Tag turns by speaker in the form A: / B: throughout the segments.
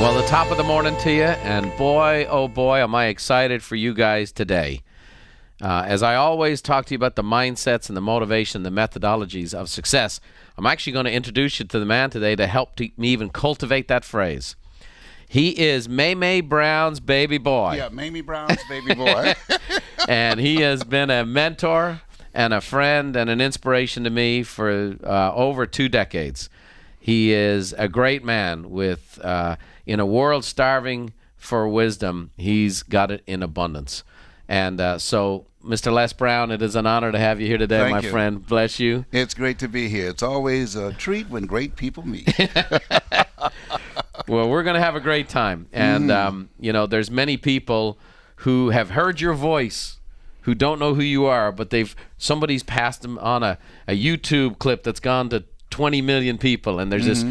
A: Well, the top of the morning to you, and boy, oh boy, am I excited for you guys today. As I always talk to you about the mindsets and the motivation, the methodologies of success, I'm actually going to introduce you to the man today to help me even cultivate that phrase. He is Mamie Brown's baby boy.
B: Yeah, Mamie Brown's baby boy.
A: And he has been a mentor and a friend and an inspiration to me for over 2 decades. He is a great man with, in a world starving for wisdom, he's got it in abundance. And so, Mr. Les Brown, it is an honor to have you here today, my friend. Bless you.
B: It's great to be here. It's always a treat when great people meet.
A: Well, we're going to have a great time. And, you know, there's many people who have heard your voice who don't know who you are, but somebody's passed them on a YouTube clip that's gone to 20 million people, and there's this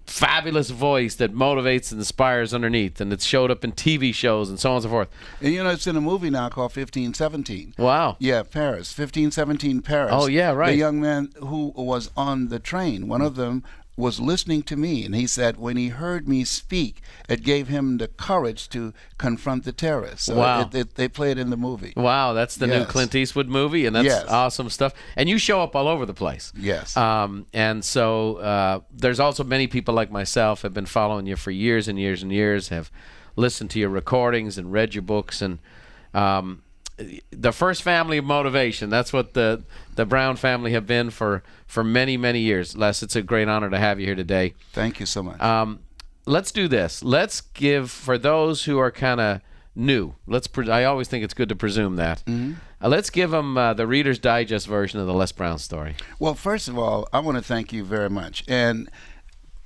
A: fabulous voice that motivates and inspires underneath, and it's showed up in TV shows and so on and so forth.
B: And you know, it's in a movie now called 1517.
A: Wow.
B: Yeah, Paris. 1517 Paris.
A: Oh, yeah, right.
B: The young man who was on the train, one of them was listening to me, and he said when he heard me speak, it gave him the courage to confront the terrorists. So
A: wow.
B: They play it in the movie.
A: Wow, that's the new Clint Eastwood movie, and that's awesome stuff. And you show up all over the place.
B: Yes.
A: And so there's also many people like myself have been following you for years and years and years, have listened to your recordings and read your books, and the first family of motivation. That's what the Brown family have been for many, many years. Les, it's a great honor to have you here today.
B: Thank you so much.
A: Let's do this. Let's give, for those who are kind of new, I always think it's good to presume that. Let's give them the Reader's Digest version of the Les Brown story.
B: Well, first of all, I want to thank you very much. And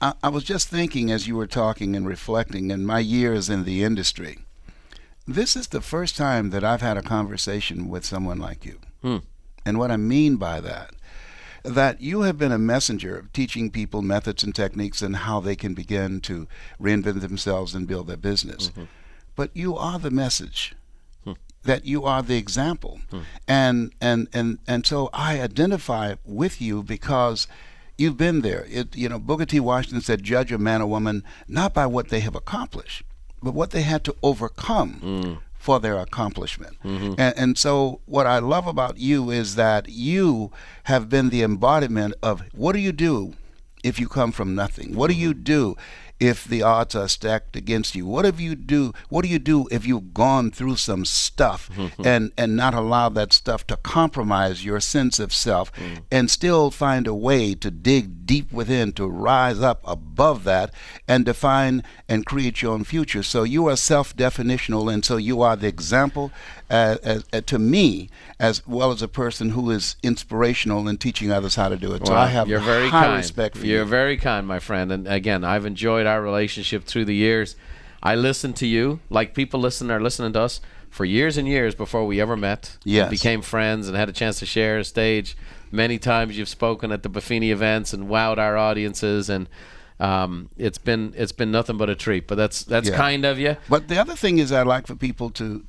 B: I was just thinking as you were talking and reflecting in my years in the industry, this is the first time that I've had a conversation with someone like you. And what I mean by that you have been a messenger of teaching people methods and techniques and how they can begin to reinvent themselves and build their business. But you are the message, that you are the example. And so I identify with you because you've been there. Booker T. Washington said, judge a man or woman not by what they have accomplished, but what they had to overcome for their accomplishment. And so what I love about you is that you have been the embodiment of what do you do if you come from nothing? What do you do if the odds are stacked against you? What do you do if you've gone through some stuff and not allow that stuff to compromise your sense of self and still find a way to dig deep within, to rise up above that and define and create your own future? So you are self-definitional, and so you are the example to me, as well as a person who is inspirational in teaching others how to do it.
A: Well,
B: so I have high respect for you.
A: You're very kind, my friend. And again, I've enjoyed our relationship through the years. I listened to you like people are listening to us for years and years before we ever met.
B: Yes.
A: We became friends and had a chance to share a stage. Many times you've spoken at the Buffini events and wowed our audiences, and it's been nothing but a treat. But that's kind of you.
B: But the other thing is I'd like for people to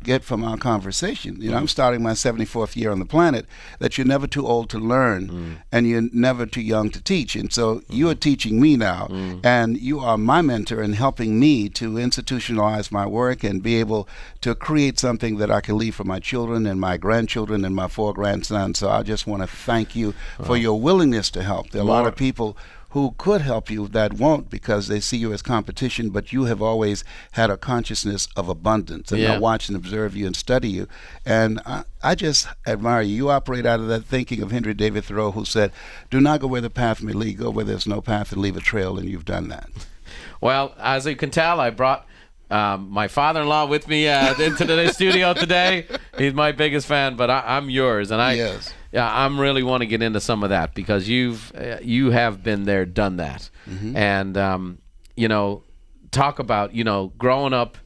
B: get from our conversation. I'm starting my 74th year on the planet, that you're never too old to learn and you're never too young to teach. And so you are teaching me now, and you are my mentor in helping me to institutionalize my work and be able to create something that I can leave for my children and my grandchildren and my 4 grandsons. So I just want to thank you for your willingness to help. There are a lot of people who could help you that won't because they see you as competition, but you have always had a consciousness of abundance. And I watch and observe you and study you, and I just admire you. You operate out of that thinking of Henry David Thoreau, who said, do not go where the path may lead, go where there's no path and leave a trail, and you've done that. Well,
A: as you can tell, I brought my father-in-law with me into the studio today. He's my biggest fan, but I'm yours, and I'm really want to get into some of that because you have been there, done that, and talk about growing up.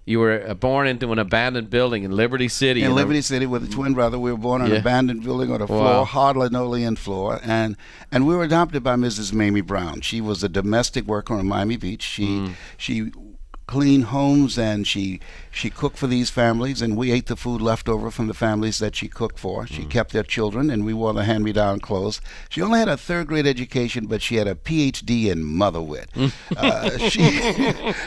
A: You were born into an abandoned building in Liberty City.
B: In Liberty City with a twin brother. We were born on an abandoned building on a floor, hard linoleum floor. And we were adopted by Mrs. Mamie Brown. She was a domestic worker on Miami Beach. She clean homes, and she cooked for these families, and we ate the food left over from the families that she cooked for. She kept their children, and we wore the hand-me-down clothes. She only had a third-grade education, but she had a Ph.D. in motherwit.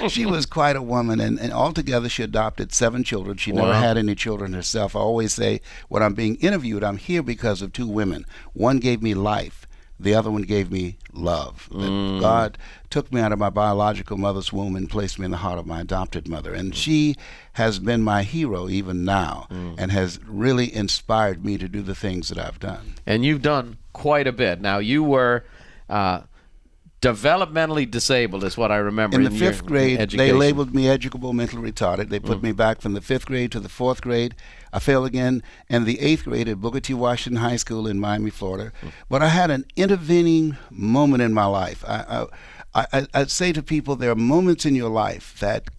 B: She was quite a woman, and altogether she adopted 7 children. She never had any children herself. I always say when I'm being interviewed, I'm here because of 2 women. One gave me life. The other one gave me love. God took me out of my biological mother's womb and placed me in the heart of my adopted mother. And she has been my hero even now and has really inspired me to do the things that I've done.
A: And you've done quite a bit. Now, you were developmentally disabled is what I remember.
B: In the 5th grade, they labeled me educable mentally retarded. They put me back from the 5th grade to the 4th grade. I failed again in the 8th grade at Booker T. Washington High School in Miami, Florida. But I had an intervening moment in my life. I'd say to people, there are moments in your life that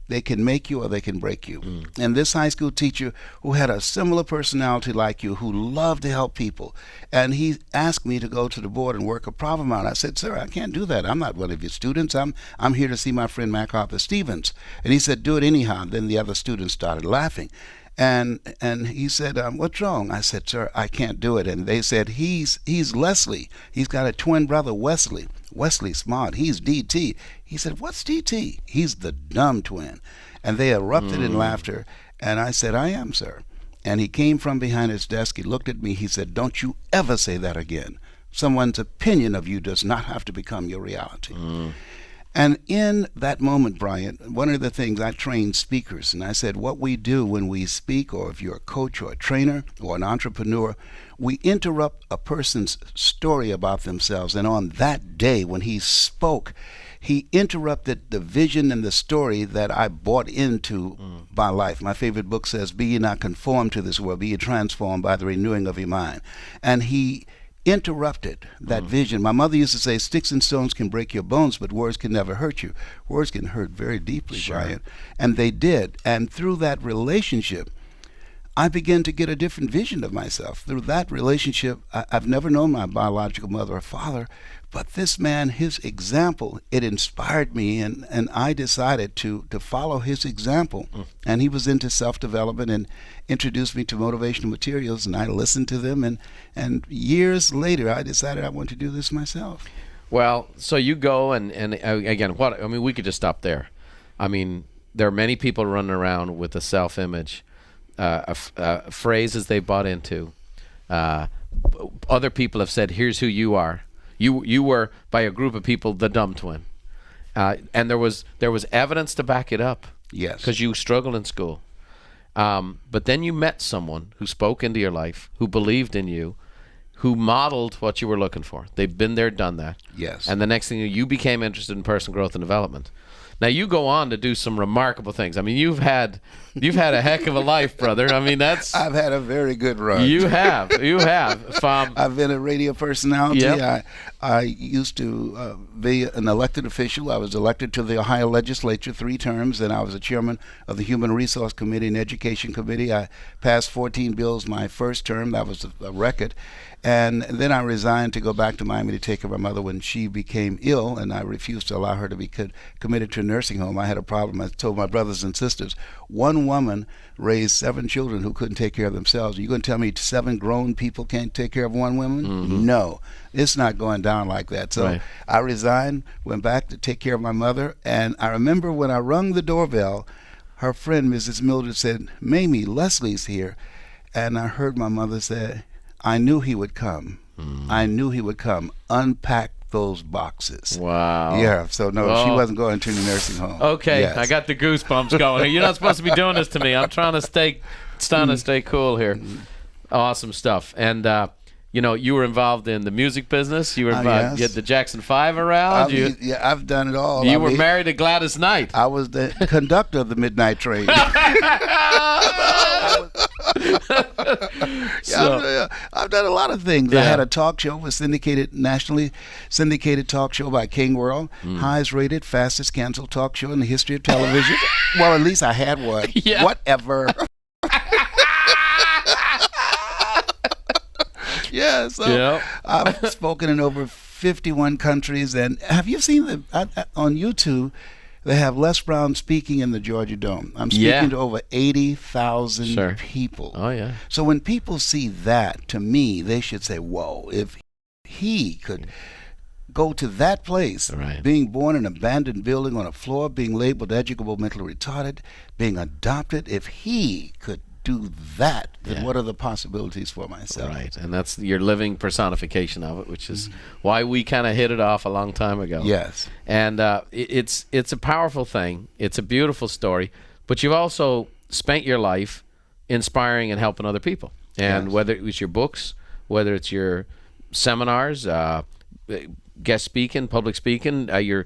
B: they can make you or they can break you. And this high school teacher who had a similar personality like you, who loved to help people, and he asked me to go to the board and work a problem out. I said, "Sir, I can't do that. I'm not one of your students. I'm here to see my friend MacArthur Stevens." And he said, "Do it anyhow." Then the other students started laughing. And he said, "What's wrong?" I said, "Sir, I can't do it." And they said, he's Leslie. He's got a twin brother, Wesley. Wesley Smart. He's DT. He said, "What's DT?" "He's the dumb twin." And they erupted in laughter. And I said, "I am, sir." And he came from behind his desk. He looked at me. He said, "Don't you ever say that again. Someone's opinion of you does not have to become your reality." And in that moment, Brian, one of the things I trained speakers, and I said, what we do when we speak, or if you're a coach or a trainer or an entrepreneur, we interrupt a person's story about themselves. And on that day when he spoke, he interrupted the vision and the story that I bought into by life. My favorite book says, "Be ye not conformed to this world, be ye transformed by the renewing of your mind." And he interrupted that vision. My mother used to say, "Sticks and stones can break your bones, but words can never hurt you." Words can hurt very deeply, Brian. And they did. And through that relationship, I began to get a different vision of myself. Through that relationship, I've never known my biological mother or father, but this man, his example, it inspired me, and I decided to follow his example. And he was into self-development and introduced me to motivational materials, and I listened to them, and years later, I decided I want to do this myself.
A: Well, so you go, and again, we could just stop there. I mean, there are many people running around with a self-image, phrases they bought into. Other people have said, "Here's who you are." You were, by a group of people, the dumb twin, and there was evidence to back it up.
B: Yes,
A: because you struggled in school, but then you met someone who spoke into your life, who believed in you, who modeled what you were looking for. They've been there, done that.
B: Yes,
A: and the next thing you became interested in personal growth and development. Now you go on to do some remarkable things. I mean, you've had a heck of a life, brother. I mean,
B: I've had a very good run.
A: You have.
B: I've been a radio personality.
A: Yep.
B: I used to be an elected official. I was elected to the Ohio legislature 3 terms, and I was a chairman of the Human Resource Committee and Education Committee. I passed 14 bills my first term. That was a record. And then I resigned to go back to Miami to take care of my mother when she became ill, and I refused to allow her to be committed to a nursing home. I had a problem. I told my brothers and sisters, one woman raised 7 children who couldn't take care of themselves. You're going to tell me 7 grown people can't take care of one woman? No, it's not going down like that. So I resigned, went back to take care of my mother, and I remember when I rung the doorbell, her friend, Mrs. Mildred, said, "Mamie, Leslie's here." And I heard my mother say, "I knew he would come. I knew he would come. Unpack those boxes."
A: Wow.
B: Yeah, so no, she wasn't going to the nursing home.
A: Okay,
B: yes.
A: I got the goosebumps going. You're not supposed to be doing this to me. I'm trying to stay cool here. Awesome stuff. And you were involved in the music business. You were involved.
B: Yes.
A: You had the Jackson 5 around.
B: I've done it all.
A: You were married to Gladys Knight.
B: I was the conductor of the Midnight Train. I've done a lot of things. Yeah. I had a talk show, was nationally syndicated talk show by King World, highest rated, fastest canceled talk show in the history of television. Well, at least I had one. Yeah. Whatever. Yeah, so I've spoken in over 51 countries. And have you seen on YouTube, They have Les Brown speaking in the Georgia Dome. I'm speaking to over 80,000 people.
A: Oh, yeah.
B: So when people see that, to me, they should say, whoa, if he could go to that place, being born in an abandoned building on a floor, being labeled educable, mentally retarded, being adopted, if he could do that, then what are the possibilities for myself?
A: Right, and that's your living personification of it, which is why we kind of hit it off a long time ago.
B: Yes.
A: And it's a powerful thing. It's a beautiful story, but you've also spent your life inspiring and helping other people. And whether it was your books, whether it's your seminars, guest speaking, public speaking, your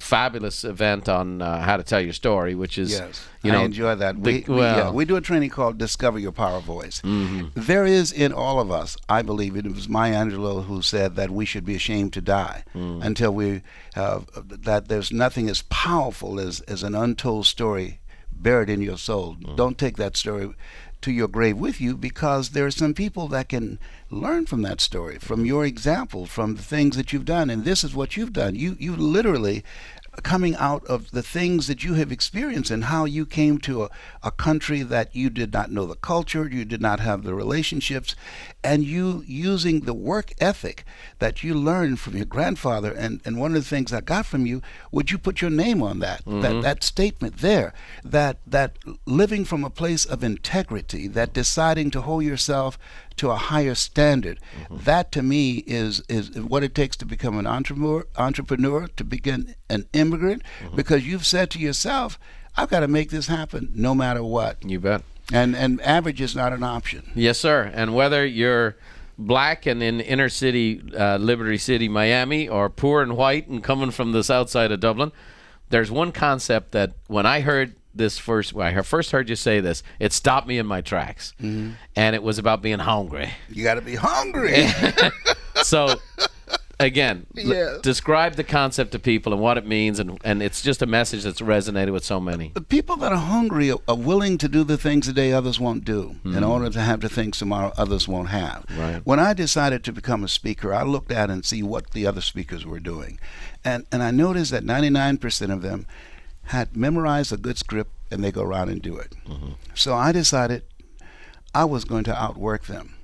A: fabulous event on how to tell your story, which is
B: I enjoy that. We do a training called Discover Your Power Voice. There is in all of us, I believe it was Maya Angelou who said that we should be ashamed to die until we that there's nothing as powerful as an untold story buried in your soul. Don't take that story to your grave with you, because there are some people that can learn from that story, from your example, from the things that you've done. And this is what you've done. You literally coming out of the things that you have experienced and how you came to a country that you did not know the culture, you did not have the relationships, and you using the work ethic that you learned from your grandfather. And one of the things I got from you, would you put your name on that, that statement there, that living from a place of integrity, that deciding to hold yourself to a higher standard, that to me is what it takes to become an entrepreneur, to begin an immigrant, because you've said to yourself, I've got to make this happen no matter what.
A: You bet.
B: And average is not an option.
A: Yes, sir. And whether you're black and in inner city, Liberty City, Miami, or poor and white and coming from the south side of Dublin, there's one concept that when I heard this when I first heard you say this, it stopped me in my tracks. And it was about being hungry.
B: You got to be hungry.
A: So again, describe the concept to people and what it means, and it's just a message that's resonated with so many.
B: The people that are hungry are willing to do the things today others won't do in order to have the things tomorrow others won't have.
A: Right.
B: When I decided to become a speaker, I looked at and see what the other speakers were doing. And I noticed that 99% of them had memorized a good script and they go around and do it. So I decided I was going to outwork them.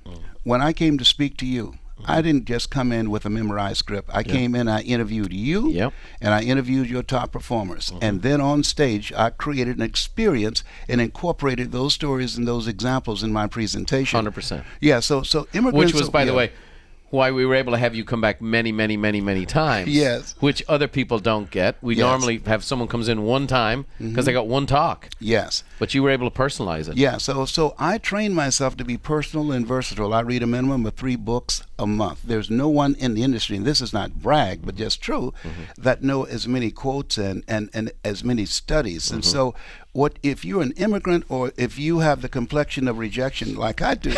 B: When I came to speak to you, I didn't just come in with a memorized script. I came in, I interviewed you, and I interviewed your top performers. And then on stage, I created an experience and incorporated those stories and those examples in my presentation.
A: 100%.
B: Yeah, so immigrants...
A: Which was, by the way, why we were able to have you come back many, many, many, many times.
B: Yes.
A: Which other people don't get. We normally have someone comes in one time because they got one talk.
B: Yes.
A: But you were able to personalize it.
B: Yeah, so I trained myself to be personal and versatile. I read a minimum of 3 books a month. There's no one in the industry, and this is not brag, but just true, that know as many quotes and as many studies. And so what if you're an immigrant or if you have the complexion of rejection like I do,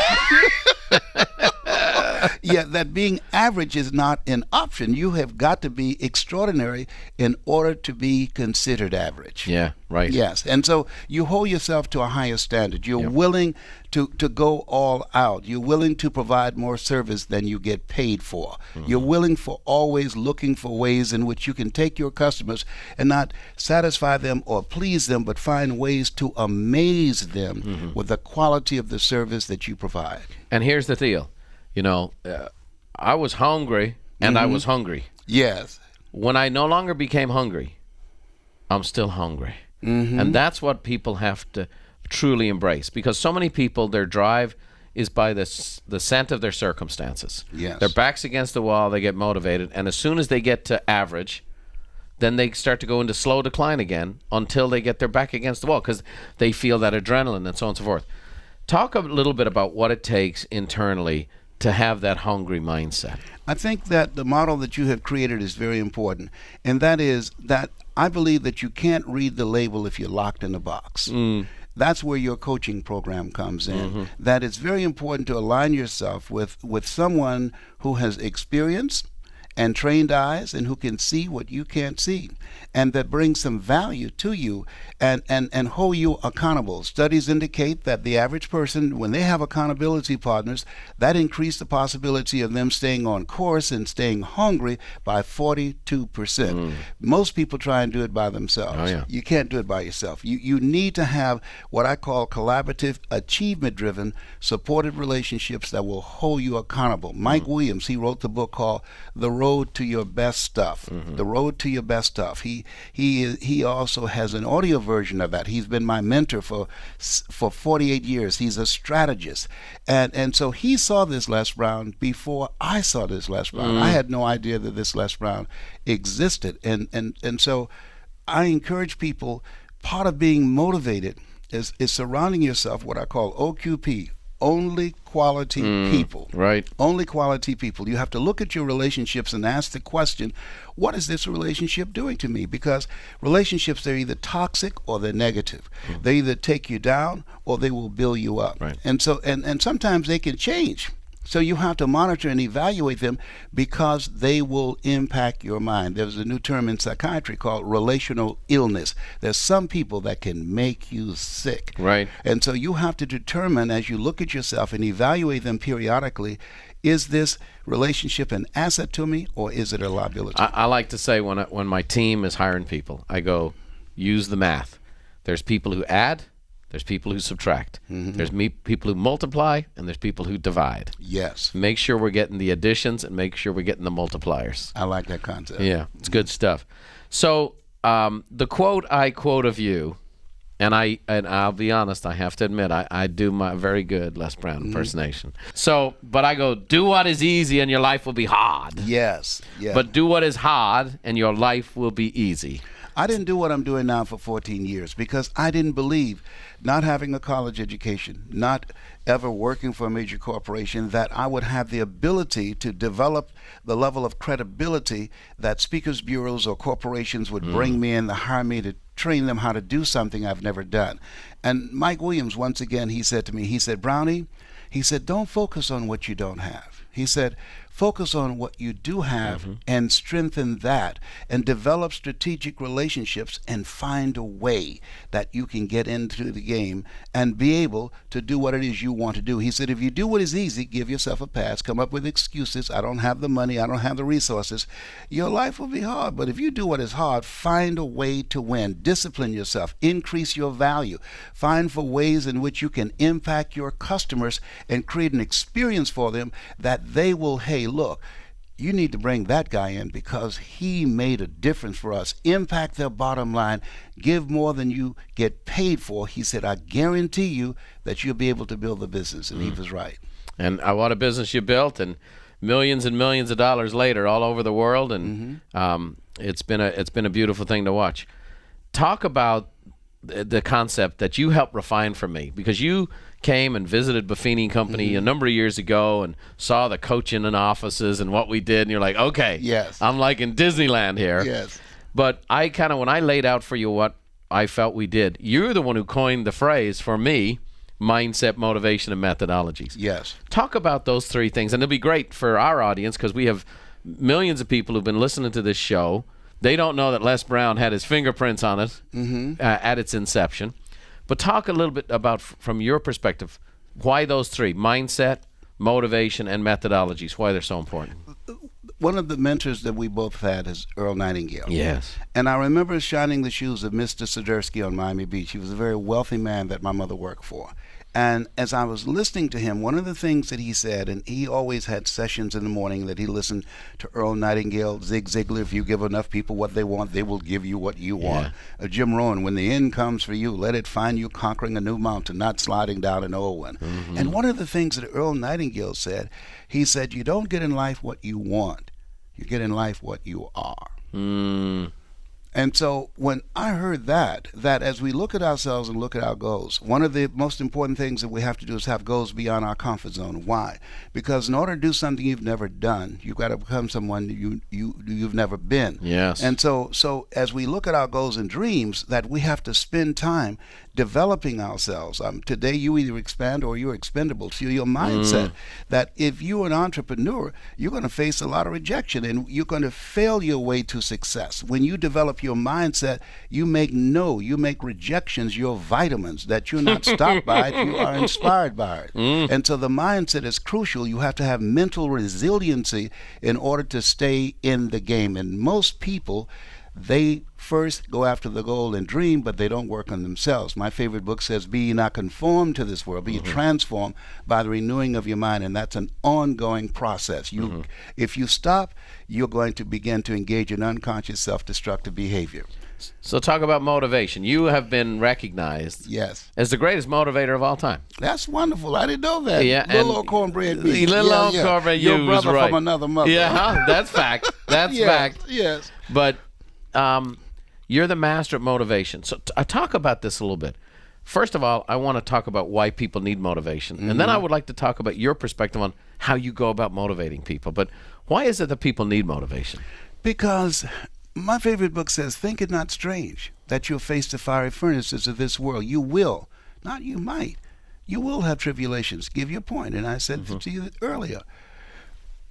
B: that being average is not an option. You have got to be extraordinary in order to be considered average.
A: Yeah, right.
B: Yes, and so you hold yourself to a higher standard. You're willing to go all out. You're willing to provide more service than you get paid for. You're willing for always looking for ways in which you can take your customers and not satisfy them or please them, but find ways to amaze them with the quality of the service that you provide.
A: And here's the deal. You know, I was hungry and I was hungry.
B: Yes.
A: When I no longer became hungry, I'm still hungry. And that's what people have to truly embrace, because so many people, their drive is by the scent of their circumstances.
B: Yes.
A: Their back's against the wall, they get motivated, and as soon as they get to average, then they start to go into slow decline again until they get their back against the wall because they feel that adrenaline and so on and so forth. Talk a little bit about what it takes internally to have that hungry mindset.
B: I think that the model that you have created is very important, and that is that I believe that you can't read the label if you're locked in a box. That's where your coaching program comes in. That it's very important to align yourself with someone who has experience and trained eyes and who can see what you can't see, and that brings some value to you and hold you accountable. Studies indicate that the average person, when they have accountability partners, that increased the possibility of them staying on course and staying hungry by 42%. Most people try and do it by themselves.
A: Oh, yeah.
B: You can't do it by yourself. You need to have what I call collaborative, achievement-driven, supported relationships that will hold you accountable. Mike Williams, he wrote the book called The Road to Your Best Stuff. The Road to Your Best Stuff. He also has an audio version of that. He's been my mentor for 48 years. He's a strategist. And so he saw this Les Brown before I saw this Les Brown. I had no idea that this Les Brown existed. And so I encourage people, part of being motivated is surrounding yourself what I call OQP, only quality people.
A: Right.
B: Only quality people. You have to look at your relationships and ask the question, what is this relationship doing to me? Because relationships, they're either toxic or they're negative. They either take you down or they will build you up.
A: Right.
B: And so and sometimes they can change. So you have to monitor and evaluate them because they will impact your mind. There's a new term in psychiatry called relational illness. There's some people that can make you sick.
A: Right.
B: And so you have to determine as you look at yourself and evaluate them periodically, is this relationship an asset to me or is it a liability?
A: I like to say when my team is hiring people, I go, use the math. There's people who add. There's people who subtract. There's people who multiply, and there's people who divide.
B: Yes.
A: Make sure we're getting the additions and make sure we're getting the multipliers.
B: I like that concept.
A: Yeah, it's good stuff. So the quote I quote of you, and I'll be honest, I have to admit, I do my very good Les Brown impersonation. So, but I go, do what is easy and your life will be hard.
B: Yes. Yeah.
A: But do what is hard and your life will be easy.
B: I didn't do what I'm doing now for 14 years because I didn't believe, not having a college education, not ever working for a major corporation, that I would have the ability to develop the level of credibility that speakers bureaus or corporations would bring me in to hire me to train them how to do something I've never done. And Mike Williams, once again, he said to me, he said, Brownie, he said, don't focus on what you don't have. He said, focus on what you do have and strengthen that and develop strategic relationships and find a way that you can get into the game and be able to do what it is you want to do. He said, if you do what is easy, give yourself a pass, come up with excuses. I don't have the money. I don't have the resources. Your life will be hard. But if you do what is hard, find a way to win. Discipline yourself. Increase your value. Find for ways in which you can impact your customers and create an experience for them that they will, hey, look, you need to bring that guy in because he made a difference for us. Impact their bottom line. Give more than you get paid for. He said, I guarantee you that you'll be able to build the business. And he was right.
A: And what a business you built, and millions of dollars later all over the world. And it's been a beautiful thing to watch. Talk about the concept that you helped refine for me, because you came and visited Buffini Company a number of years ago and saw the coaching and offices and what we did, and you're like, okay,
B: yes,
A: I'm like in Disneyland here.
B: Yes.
A: But I kind of, when I laid out for you what I felt we did, you're the one who coined the phrase for me, mindset, motivation, and methodologies.
B: Yes.
A: Talk about those three things, and it'll be great for our audience because we have millions of people who've been listening to this show. They don't know that Les Brown had his fingerprints on it at its inception. But talk a little bit about, from your perspective, why those three, mindset, motivation, and methodologies, why they're so important.
B: One of the mentors that we both had is Earl Nightingale.
A: Yes.
B: And I remember shining the shoes of Mr. Swiderski on Miami Beach. He was a very wealthy man that my mother worked for. And as I was listening to him, one of the things that he said, and he always had sessions in the morning that he listened to Earl Nightingale, Zig Ziglar, if you give enough people what they want, they will give you what you want. Jim Rohn, when the end comes for you, let it find you conquering a new mountain, not sliding down an old one. And one of the things that Earl Nightingale said, he said, you don't get in life what you want, you get in life what you are. And so when I heard that as we look at ourselves and look at our goals, one of the most important things that we have to do is have goals beyond our comfort zone. Why? Because in order to do something you've never done, you've got to become someone you've never been.
A: Yes.
B: And so as we look at our goals and dreams, that we have to spend time developing ourselves. Today, you either expand or you're expendable. So your mindset that if you're an entrepreneur, you're going to face a lot of rejection and you're going to fail your way to success. When you develop your mindset, you make rejections your vitamins, that you're not stopped by it, you are inspired by it. And so the mindset is crucial. You have to have mental resiliency in order to stay in the game. And most people, they first go after the goal and dream, but they don't work on themselves. My favorite book says, be ye not conformed to this world, be ye transformed by the renewing of your mind, and that's an ongoing process. If you stop, you're going to begin to engage in unconscious self-destructive behavior.
A: So talk about motivation. You have been recognized as the greatest motivator of all time.
B: That's wonderful. I didn't know that.
A: Yeah,
B: little old cornbread meat.
A: Little old cornbread
B: Your
A: you
B: brother
A: was right.
B: from another mother.
A: Yeah, that's fact. That's fact.
B: Yes.
A: But you're the master of motivation. So I talk about this a little bit. First of all, I want to talk about why people need motivation. And then I would like to talk about your perspective on how you go about motivating people. But why is it that people need motivation?
B: Because my favorite book says, think it not strange that you'll face the fiery furnaces of this world. You will, not you might. You will have tribulations. Give your point. And I said to you earlier,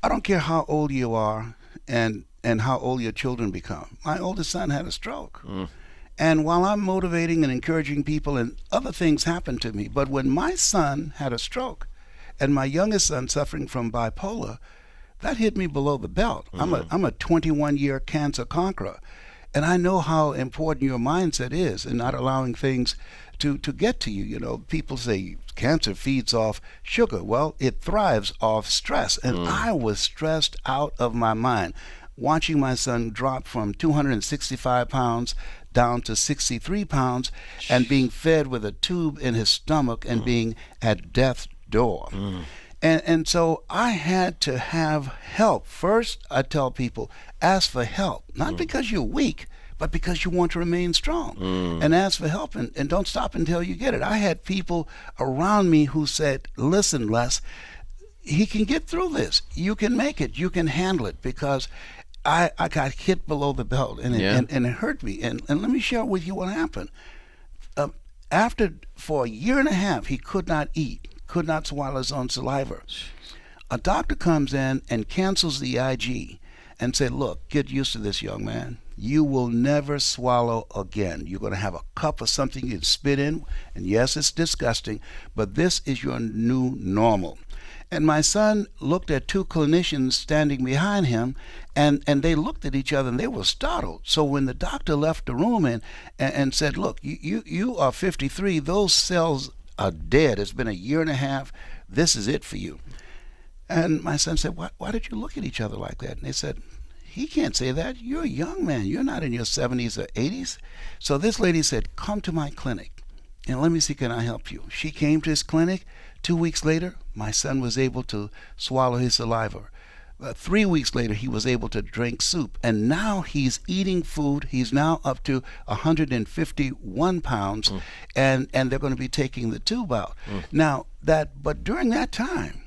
B: I don't care how old you are and how old your children become. My oldest son had a stroke. And while I'm motivating and encouraging people, and other things happened to me, but when my son had a stroke and my youngest son suffering from bipolar, that hit me below the belt. I'm a 21-year cancer conqueror, and I know how important your mindset is in not allowing things to get to you. You know, people say cancer feeds off sugar. Well, it thrives off stress, and I was stressed out of my mind, watching my son drop from 265 pounds down to 63 pounds and being fed with a tube in his stomach and being at death's door. And so I had to have help. First, I tell people, ask for help, not because you're weak, but because you want to remain strong. And ask for help, and don't stop until you get it. I had people around me who said, listen, Les, he can get through this. You can make it. You can handle it, because I got hit below the belt, and it hurt me. And let me share with you what happened. For a year and a half, he could not eat. Could not swallow his own saliva. A doctor comes in and cancels the IG and said, look, get used to this, young man. You will never swallow again. You're going to have a cup of something you spit in, and yes, it's disgusting, but this is your new normal. And my son looked at two clinicians standing behind him, and they looked at each other, and they were startled. So when the doctor left the room and said, look, you are 53, those cells are dead. It's been a year and a half. This is it for you. And my son said, why did you look at each other like that? And they said, he can't say that. You're a young man. You're not in your 70s or 80s. So this lady said, come to my clinic and let me see, can I help you? She came to his clinic. 2 weeks later, my son was able to swallow his saliva. 3 weeks later, he was able to drink soup, and now he's eating food. He's now up to 151 pounds, and they're going to be taking the tube out. But during that time,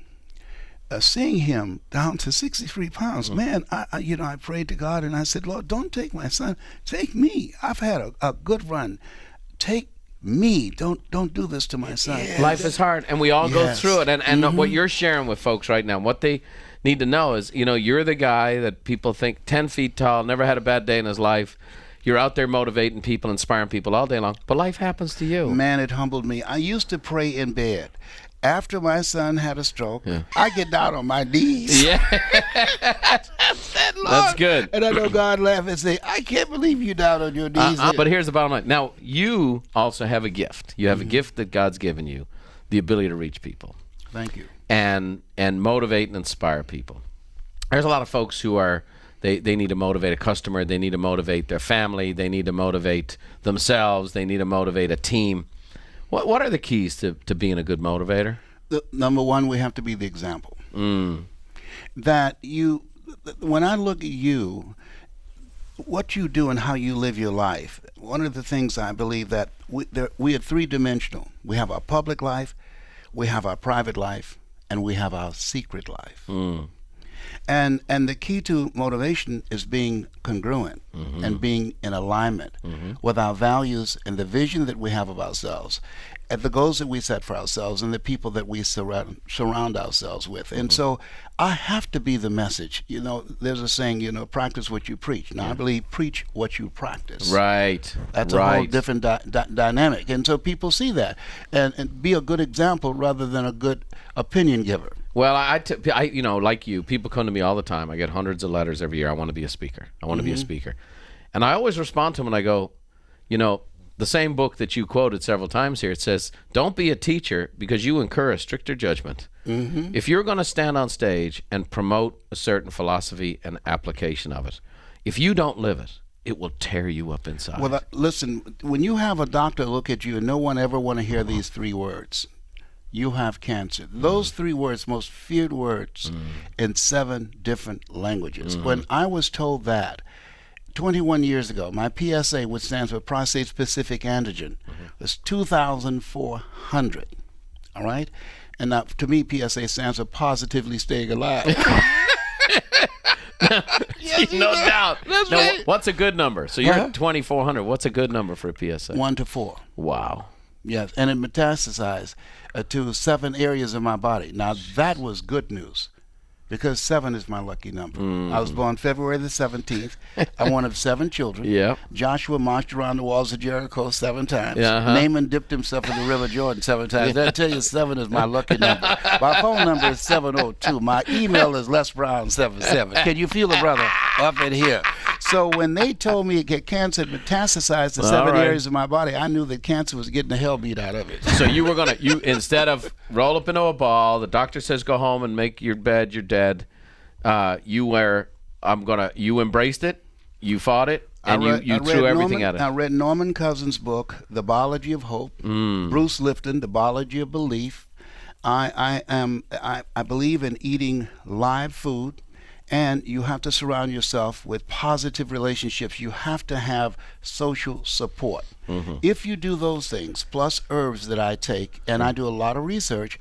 B: seeing him down to 63 pounds, man, I prayed to God, and I said, Lord, don't take my son, take me. I've had a good run. Take me. Don't do this to my son.
A: Life is hard, and we all go through it. And what you're sharing with folks right now, what they need to know is, you're the guy that people think 10 feet tall, never had a bad day in his life. You're out there motivating people, inspiring people all day long, but life happens to you.
B: Man, it humbled me. I used to pray in bed. After my son had a stroke, I get down on my knees.
A: Yeah.
B: Said, Lord.
A: That's good.
B: And I know God laughed and say, I can't believe you down on your knees.
A: But here's the bottom line. Now, you also have a gift. You have a gift that God's given you, the ability to reach people.
B: Thank you.
A: And motivate and inspire people. There's a lot of folks who are, they need to motivate a customer. They need to motivate their family. They need to motivate themselves. They need to motivate a team. What are the keys to being a good motivator?
B: Number one, we have to be the example. That when I look at you, what you do and how you live your life, one of the things I believe that we are three-dimensional. We have our public life, we have our private life, and we have our secret life. And the key to motivation is being congruent and being in alignment with our values and the vision that we have of ourselves, and the goals that we set for ourselves, and the people that we surround ourselves with. And so I have to be the message. You know, there's a saying, you know, practice what you preach. Now, I believe preach what you practice.
A: Right.
B: That's a whole different dynamic. And so people see that and be a good example rather than a good opinion giver.
A: Well, I you know, like you, people come to me all the time. I get hundreds of letters every year. I want to be a speaker. I want to be a speaker. And I always respond to them and I go, you know, the same book that you quoted several times here, it says, don't be a teacher because you incur a stricter judgment. If you're going to stand on stage and promote a certain philosophy and application of it, if you don't live it, it will tear you up inside.
B: Well, listen, when you have a doctor look at you and no one ever want to hear these three words, you have cancer. Those three words, most feared words in 7 different languages. When I was told that 21 years ago, my PSA, which stands for prostate-specific antigen, was 2,400. All right? And now, to me, PSA stands for positively staying alive.
A: Yes, no doubt.
B: That's
A: now,
B: right.
A: What's a good number? So you're at 2,400. What's a good number for a PSA?
B: 1 to 4.
A: Wow.
B: Yes, and it metastasized to 7 areas of my body. Now, that was good news, because 7 is my lucky number. I was born February the 17th. I'm one of 7 children.
A: Yeah.
B: Joshua marched around the walls of Jericho 7 times. Naaman dipped himself in the River Jordan 7 times. I tell you, 7 is my lucky number. My phone number is 702. My email is lesbrown77. Can you feel it, brother, up in here? So when they told me cancer had metastasized to 7 areas of my body, I knew that cancer was getting the hell beat out of it.
A: So you were going to, instead of roll up into a ball, the doctor says go home and make your bed, you're dead. You embraced it, you fought it, and you threw everything at it.
B: I read Norman Cousins' book, The Biology of Hope, Bruce Lifton, The Biology of Belief. I believe in eating live food. And you have to surround yourself with positive relationships. You have to have social support. If you do those things, plus herbs that I take, and I do a lot of research,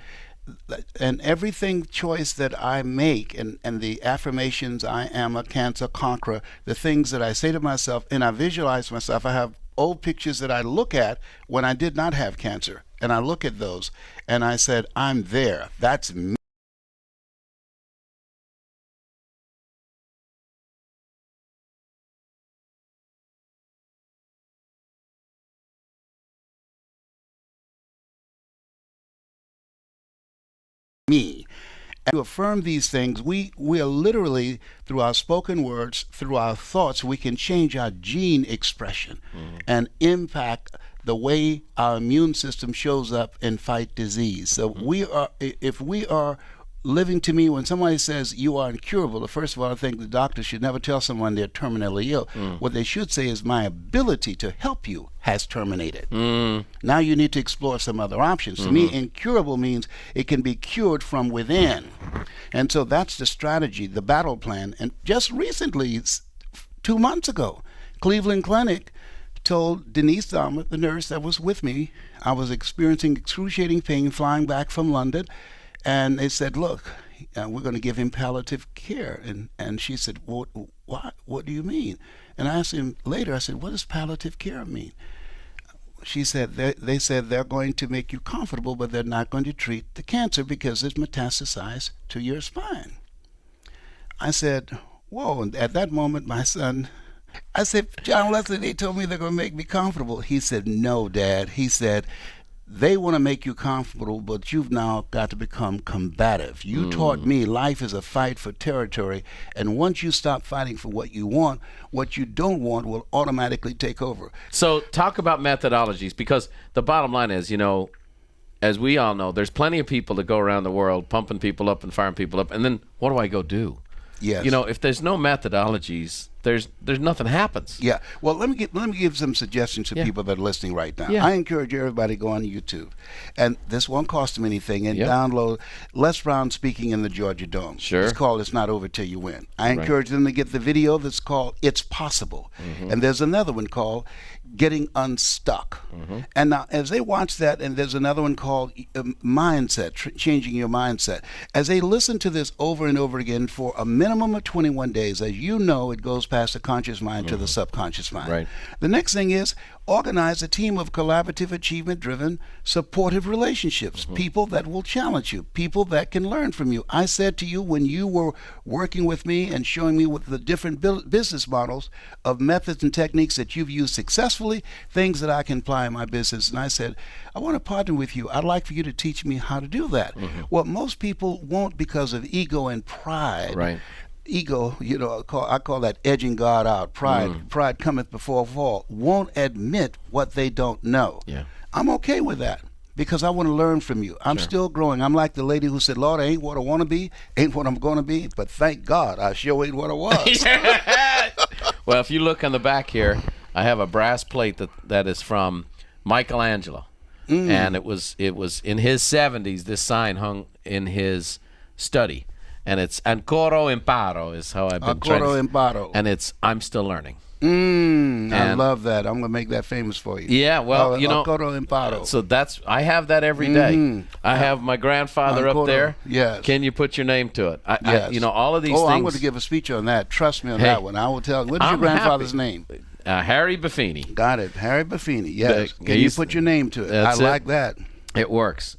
B: and everything choice that I make, and the affirmations, I am a cancer conqueror, the things that I say to myself, and I visualize myself. I have old pictures that I look at when I did not have cancer, and I look at those, and I said, I'm there. That's me. Me. And to affirm these things, we are literally, through our spoken words, through our thoughts, we can change our gene expression and impact the way our immune system shows up and fight disease. So if we are living, to me, when somebody says you are incurable, first of all, I think the doctor should never tell someone they're terminally ill. What they should say is, my ability to help you has terminated. Now you need to explore some other options. To me, incurable means it can be cured from within. And so that's the strategy, the battle plan. And just recently, 2 months ago, Cleveland Clinic told Denise Dahmer, the nurse that was with me, I was experiencing excruciating pain flying back from London. And they said, look, we're going to give him palliative care. And she said, what do you mean? And I asked him later, I said, what does palliative care mean? She said, they said they're going to make you comfortable, but they're not going to treat the cancer because it's metastasized to your spine. I said, whoa. And at that moment, my son, I said, John Leslie, they told me they're going to make me comfortable. He said, no, Dad. He said, they want to make you comfortable, but you've now got to become combative. You taught me life is a fight for territory, and once you stop fighting for what you want, what you don't want will automatically take over.
A: So talk about methodologies, because the bottom line is, you know, as we all know, there's plenty of people that go around the world pumping people up and firing people up, and then what do I go do?
B: Yes.
A: You know, if there's no methodologies, there's nothing happens.
B: Yeah. Well, let me give some suggestions to people that are listening right now. I encourage everybody to go on YouTube, and this won't cost them anything, and download Les Brown speaking in the Georgia Dome.
A: Sure.
B: It's called "It's Not Over Till You Win." I encourage them to get the video that's called "It's Possible," and there's another one called "Getting Unstuck." And now, as they watch that, and there's another one called "Mindset," changing your mindset. As they listen to this over and over again for a minimum of 21 days, as you know, it goes past the conscious mind to the subconscious mind.
A: Right.
B: The next thing is organize a team of collaborative, achievement-driven, supportive relationships, people that will challenge you, people that can learn from you. I said to you when you were working with me and showing me what the different business models of methods and techniques that you've used successfully, things that I can apply in my business, and I said, I want to partner with you. I'd like for you to teach me how to do that. Well, most people won't because of ego and pride.
A: Right.
B: Ego, I call that edging God out. Pride cometh before a fall. Won't admit what they don't know.
A: Yeah.
B: I'm okay with that because I want to learn from you. I'm still growing. I'm like the lady who said, Lord, I ain't what I want to be, ain't what I'm going to be, but thank God I sure ain't what I was.
A: Well, if you look on the back here, I have a brass plate that is from Michelangelo. And it was in his 70s, this sign hung in his study. And it's ancora imparo is how I've been
B: Ancora imparo.
A: And it's I'm still learning.
B: I love that. I'm going to make that famous for you.
A: Yeah, well,
B: ancora imparo.
A: So I have that every day. I have my grandfather up there.
B: Yes.
A: Can you put your name to it?
B: Yes.
A: All of these things.
B: I'm going to give a speech on that. Trust me on that one. I will tell. What is your grandfather's name?
A: Harry Buffini.
B: Got it. Harry Buffini. Yes. Can you put your name to it? I like that.
A: It works.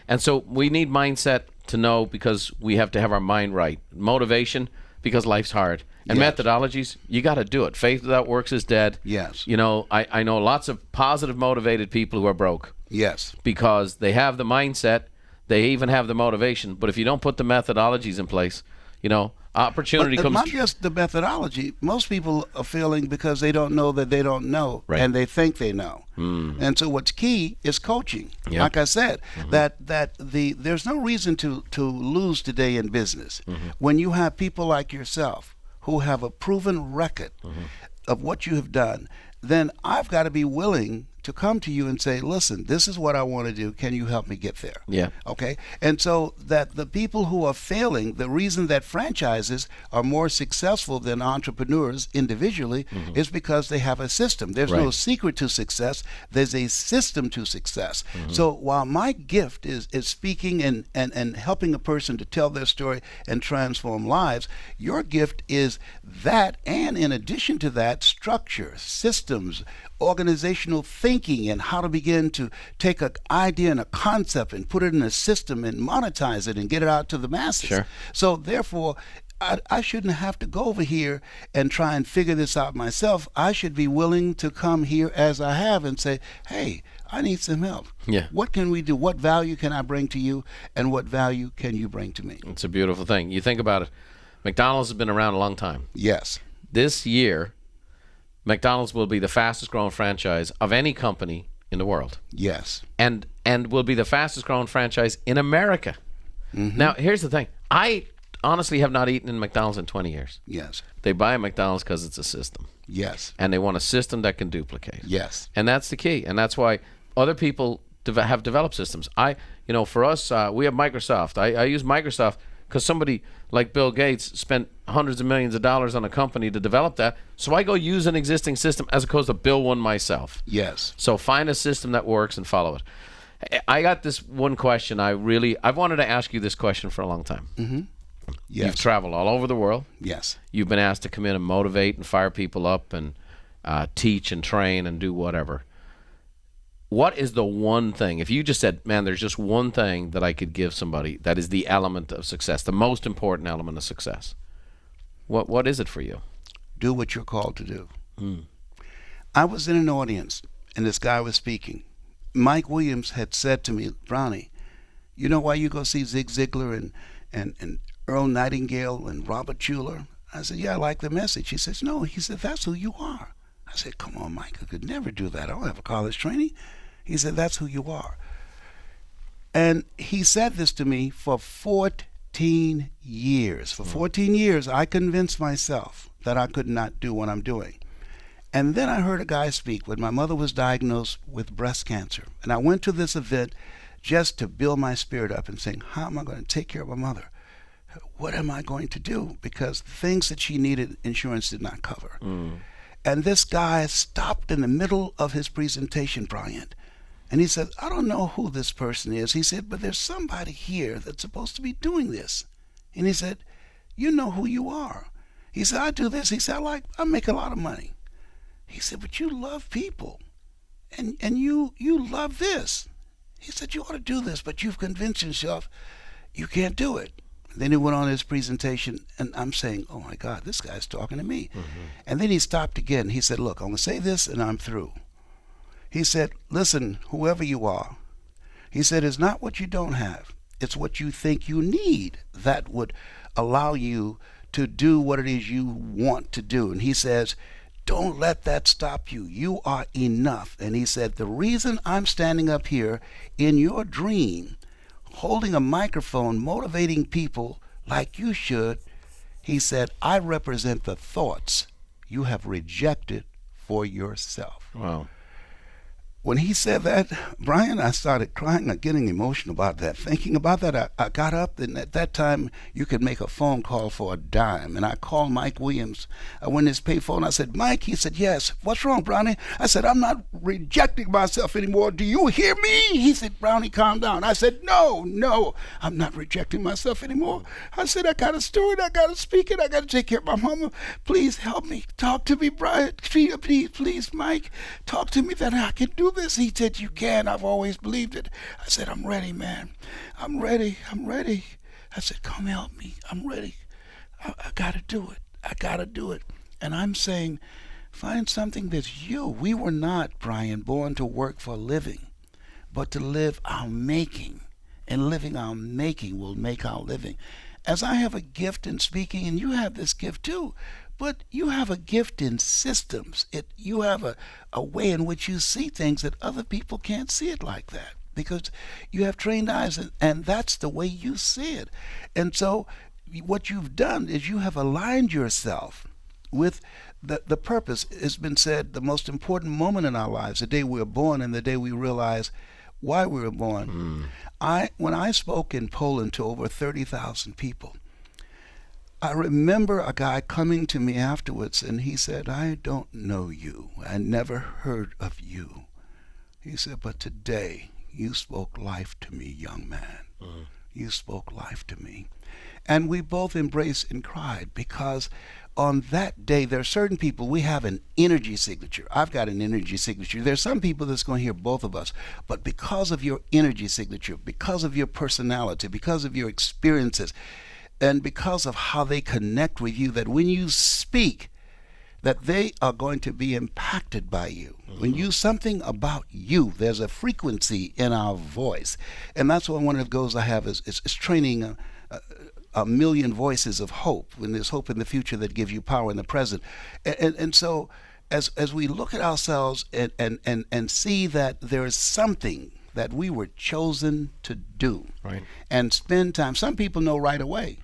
A: And so we need mindset to know because we have to have our mind right. Motivation because life's hard. And methodologies, you got to do it. Faith without works is dead.
B: Yes.
A: I know lots of positive, motivated people who are broke.
B: Yes.
A: Because they have the mindset, they even have the motivation. But if you don't put the methodologies in place, opportunity comes.
B: Not just the methodology. Most people are failing because they don't know that they don't know, and they think they know. And so what's key is coaching. Yep. Like I said, there's no reason to lose today in business when you have people like yourself who have a proven record of what you have done. Then I've got to be willing to come to you and say, listen, this is what I want to do. Can you help me get there?
A: Yeah.
B: Okay? And so that the people who are failing, the reason that franchises are more successful than entrepreneurs individually is because they have a system. There's no secret to success. There's a system to success. So while my gift is speaking and helping a person to tell their story and transform lives, your gift is that, and in addition to that, structure, systems, organizational thinking, and how to begin to take an idea and a concept and put it in a system and monetize it and get it out to the masses.
A: Sure.
B: So therefore, I shouldn't have to go over here and try and figure this out myself. I should be willing to come here as I have and say, hey, I need some help.
A: Yeah.
B: What can we do? What value can I bring to you? And what value can you bring to me?
A: It's a beautiful thing. You think about it. McDonald's has been around a long time.
B: Yes.
A: This year, McDonald's will be the fastest growing franchise of any company in the world.
B: Yes.
A: And will be the fastest growing franchise in America. Now, here's the thing. I honestly have not eaten in McDonald's in 20 years.
B: Yes.
A: They buy McDonald's because it's a system.
B: Yes.
A: And they want a system that can duplicate.
B: Yes.
A: And that's the key. And that's why other people have developed systems. For us, we have Microsoft. I use Microsoft because somebody like Bill Gates spent hundreds of millions of dollars on a company to develop that. So I go use an existing system as opposed to build one myself.
B: Yes.
A: So find a system that works and follow it. I got this one question. I've wanted to ask you this question for a long time.
B: Yes.
A: You've traveled all over the world.
B: Yes.
A: You've been asked to come in and motivate and fire people up and teach and train and do whatever. What is the one thing, if you just said, man, there's just one thing that I could give somebody that is the element of success, the most important element of success, what is it for you?
B: Do what you're called to do. I was in an audience, and this guy was speaking. Mike Williams had said to me, Brownie, you know why you go see Zig Ziglar and Earl Nightingale and Robert Schuller? I said, yeah, I like the message. He says, no. He said, that's who you are. I said, come on, Mike, I could never do that. I don't have a college training. He said, that's who you are. And he said this to me for 14 14 years. For 14 years, I convinced myself that I could not do what I'm doing. And then I heard a guy speak when my mother was diagnosed with breast cancer. And I went to this event just to build my spirit up and saying, how am I going to take care of my mother? What am I going to do? Because the things that she needed, insurance did not cover. And this guy stopped in the middle of his presentation, Brian, and he said, I don't know who this person is. He said, but there's somebody here that's supposed to be doing this. And he said, you know who you are. He said, I do this. He said, I make a lot of money. He said, but you love people, and you love this. He said, you ought to do this, but you've convinced yourself you can't do it. Then he went on his presentation, and I'm saying, oh, my God, this guy's talking to me. And then he stopped again. He said, look, I'm going to say this, and I'm through. He said, listen, whoever you are, he said, it's not what you don't have. It's what you think you need that would allow you to do what it is you want to do. And he says, don't let that stop you. You are enough. And he said, the reason I'm standing up here in your dream, holding a microphone, motivating people like you should, he said, I represent the thoughts you have rejected for yourself.
A: Wow.
B: When he said that, Brian, I started crying and getting emotional about that. Thinking about that, I got up, and at that time, you could make a phone call for a dime. And I called Mike Williams. I went to his payphone. I said, Mike, he said, yes. What's wrong, Brownie? I said, I'm not rejecting myself anymore. Do you hear me? He said, Brownie, calm down. I said, no, I'm not rejecting myself anymore. I said, I got a story. I got to speak it. I got to take care of my mama. Please help me. Talk to me, Brian. Please, Mike. Talk to me that I can do this. He said, you can. I've always believed it. I said, I'm ready, man. I'm ready. I said, come help me. I'm ready. I got to do it. I got to do it. And I'm saying, find something that's you. We were not, Brian, born to work for a living, but to live our making. And living our making will make our living. As I have a gift in speaking, and you have this gift too, but you have a gift in systems. You have a way in which you see things that other people can't see it like that, because you have trained eyes, and that's the way you see it. And so what you've done is you have aligned yourself with the purpose. It's been said the most important moment in our lives, the day we were born and the day we realize why we were born. When I spoke in Poland to over 30,000 people, I remember a guy coming to me afterwards, and he said, I don't know you. I never heard of you. He said, but today you spoke life to me, young man. You spoke life to me. And we both embraced and cried, because on that day, there are certain people, we have an energy signature. I've got an energy signature. There's some people that's going to hear both of us. But because of your energy signature, because of your personality, because of your experiences, and because of how they connect with you, that when you speak, that they are going to be impacted by you. When you something about you, there's a frequency in our voice. And that's one of the goals I have is training a million voices of hope. When there's hope in the future that gives you power in the present. And so as we look at ourselves and see that there is something that we were chosen to do,
A: right,
B: and spend time. Some people know right away,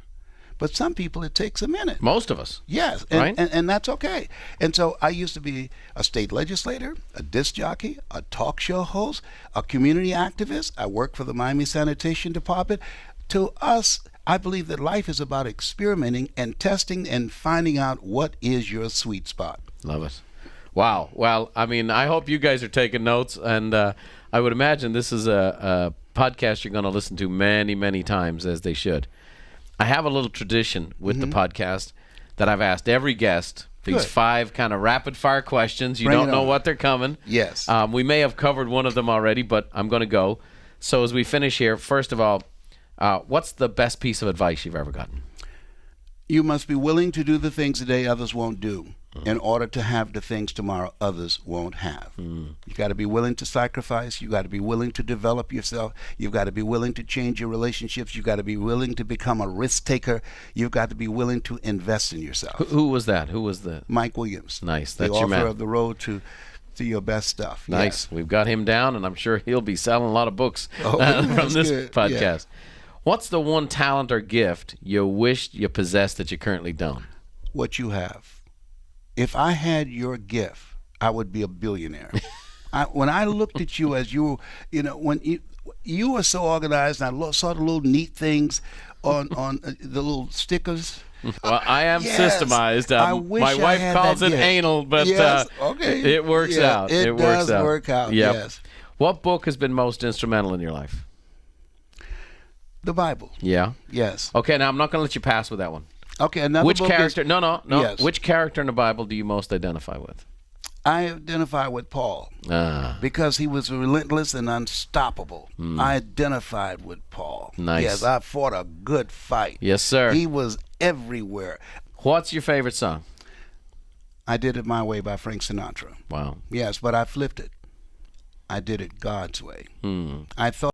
B: but some people it takes a minute.
A: Most of us.
B: Yes, and that's okay. And so I used to be a state legislator, a disc jockey, a talk show host, a community activist. I worked for the Miami Sanitation Department. To us, I believe that life is about experimenting and testing and finding out what is your sweet spot.
A: Love it. Wow. Well, I mean, I hope you guys are taking notes, and I would imagine this is a podcast you're going to listen to many, many times, as they should. I have a little tradition with the podcast that I've asked every guest these 5 kind of rapid-fire questions. You don't know what they're coming.
B: Yes.
A: We may have covered one of them already, but I'm going to go. So as we finish here, first of all, what's the best piece of advice you've ever gotten?
B: You must be willing to do the things today others won't do in order to have the things tomorrow others won't have. You got to be willing to sacrifice. You got to be willing to develop yourself. You've got to be willing to change your relationships. You've got to be willing to become a risk taker. You've got to be willing to invest in yourself.
A: Who was that? Who was the?
B: Mike Williams.
A: Nice.
B: That's
A: your man.
B: The author of The Road to Your Best Stuff.
A: Nice.
B: Yes.
A: We've got him down, and I'm sure he'll be selling a lot of books from this podcast. What's the one talent or gift you wish you possessed that you currently don't?
B: What you have. If I had your gift, I would be a billionaire. When I looked at you as when you were so organized, and I saw the little neat things on the little stickers.
A: Well, I am systemized.
B: I wish
A: my wife calls it anal, but
B: okay.
A: It works out.
B: It
A: works
B: does
A: out.
B: work out,
A: Yep.
B: yes.
A: What book has been most instrumental in your life?
B: The Bible.
A: Yeah?
B: Yes.
A: Okay, now I'm not going to let you pass with that one.
B: Okay, another
A: Which
B: book
A: character?
B: is,
A: No.
B: Yes.
A: Which character in the Bible do you most identify with?
B: I identify with Paul because he was relentless and unstoppable. I identified with Paul.
A: Nice.
B: Yes, I fought a good fight.
A: Yes, sir.
B: He was everywhere.
A: What's your favorite song?
B: I Did It My Way by Frank Sinatra.
A: Wow.
B: Yes, but I flipped it. I did it God's way. I thought